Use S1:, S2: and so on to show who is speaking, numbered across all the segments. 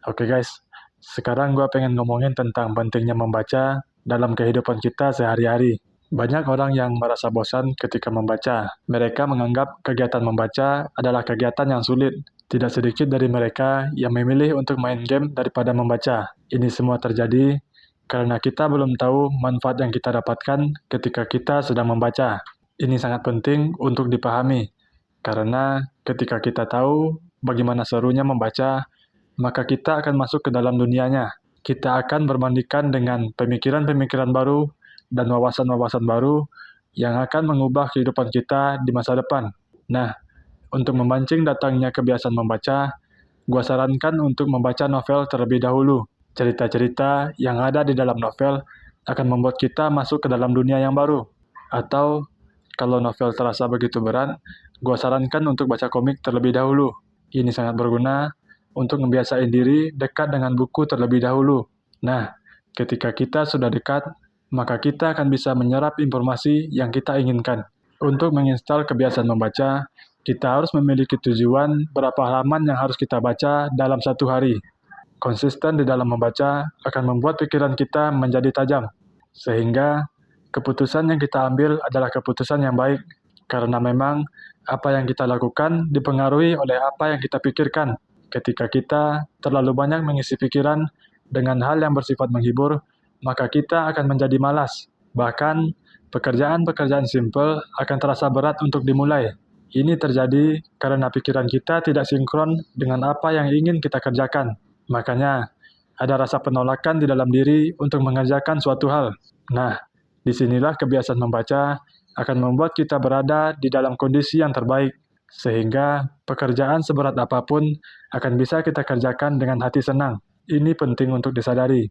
S1: Oke guys, sekarang gue pengen ngomongin tentang pentingnya membaca dalam kehidupan kita sehari-hari. Banyak orang yang merasa bosan ketika membaca. Mereka menganggap kegiatan membaca adalah kegiatan yang sulit. Tidak sedikit dari mereka yang memilih untuk main game daripada membaca. Ini semua terjadi karena kita belum tahu manfaat yang kita dapatkan ketika kita sedang membaca. Ini sangat penting untuk dipahami, karena ketika kita tahu bagaimana serunya membaca, maka kita akan masuk ke dalam dunianya. Kita akan berbandingkan dengan pemikiran-pemikiran baru dan wawasan-wawasan baru yang akan mengubah kehidupan kita di masa depan. Nah, untuk memancing datangnya kebiasaan membaca, gua sarankan untuk membaca novel terlebih dahulu. Cerita-cerita yang ada di dalam novel akan membuat kita masuk ke dalam dunia yang baru. Atau, kalau novel terasa begitu berat, gua sarankan untuk baca komik terlebih dahulu. Ini sangat berguna untuk membiasain diri dekat dengan buku terlebih dahulu. Nah, ketika kita sudah dekat, maka kita akan bisa menyerap informasi yang kita inginkan. Untuk menginstal kebiasaan membaca, kita harus memiliki tujuan berapa halaman yang harus kita baca dalam satu hari. Konsisten di dalam membaca akan membuat pikiran kita menjadi tajam, sehingga keputusan yang kita ambil adalah keputusan yang baik, karena memang apa yang kita lakukan dipengaruhi oleh apa yang kita pikirkan. Ketika kita terlalu banyak mengisi pikiran dengan hal yang bersifat menghibur, maka kita akan menjadi malas. Bahkan, pekerjaan-pekerjaan simpel akan terasa berat untuk dimulai. Ini terjadi karena pikiran kita tidak sinkron dengan apa yang ingin kita kerjakan. Makanya, ada rasa penolakan di dalam diri untuk mengerjakan suatu hal. Nah, disinilah kebiasaan membaca akan membuat kita berada di dalam kondisi yang terbaik, sehingga pekerjaan seberat apapun akan bisa kita kerjakan dengan hati senang. Ini penting untuk disadari.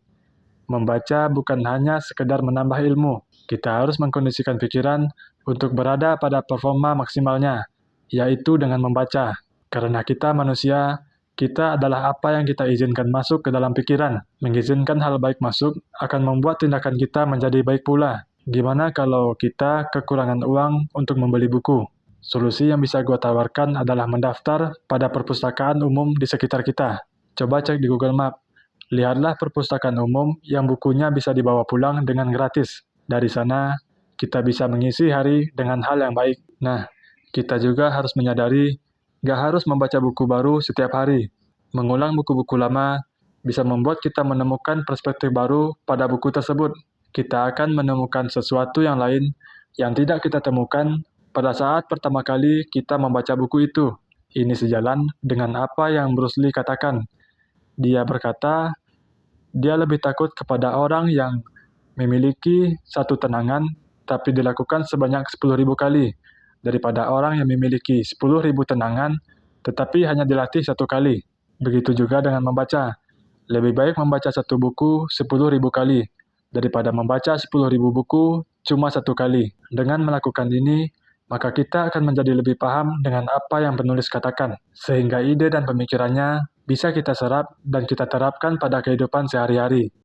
S1: Membaca bukan hanya sekedar menambah ilmu. Kita harus mengkondisikan pikiran untuk berada pada performa maksimalnya, yaitu dengan membaca. Karena kita manusia, kita adalah apa yang kita izinkan masuk ke dalam pikiran. Mengizinkan hal baik masuk akan membuat tindakan kita menjadi baik pula. Gimana kalau kita kekurangan uang untuk membeli buku? Solusi yang bisa gue tawarkan adalah mendaftar pada perpustakaan umum di sekitar kita. Coba cek di Google Map. Lihatlah perpustakaan umum yang bukunya bisa dibawa pulang dengan gratis. Dari sana, kita bisa mengisi hari dengan hal yang baik. Nah, kita juga harus menyadari gak harus membaca buku baru setiap hari. Mengulang buku-buku lama bisa membuat kita menemukan perspektif baru pada buku tersebut. Kita akan menemukan sesuatu yang lain yang tidak kita temukan pada saat pertama kali kita membaca buku itu. Ini sejalan dengan apa yang Bruce Lee katakan. Dia berkata, dia lebih takut kepada orang yang memiliki satu tenangan tapi dilakukan sebanyak 10.000 kali daripada orang yang memiliki 10.000 tenangan tetapi hanya dilatih satu kali. Begitu juga dengan membaca. Lebih baik membaca satu buku 10.000 kali daripada membaca 10.000 buku cuma satu kali. Dengan melakukan ini, maka kita akan menjadi lebih paham dengan apa yang penulis katakan, sehingga ide dan pemikirannya bisa kita serap dan kita terapkan pada kehidupan sehari-hari.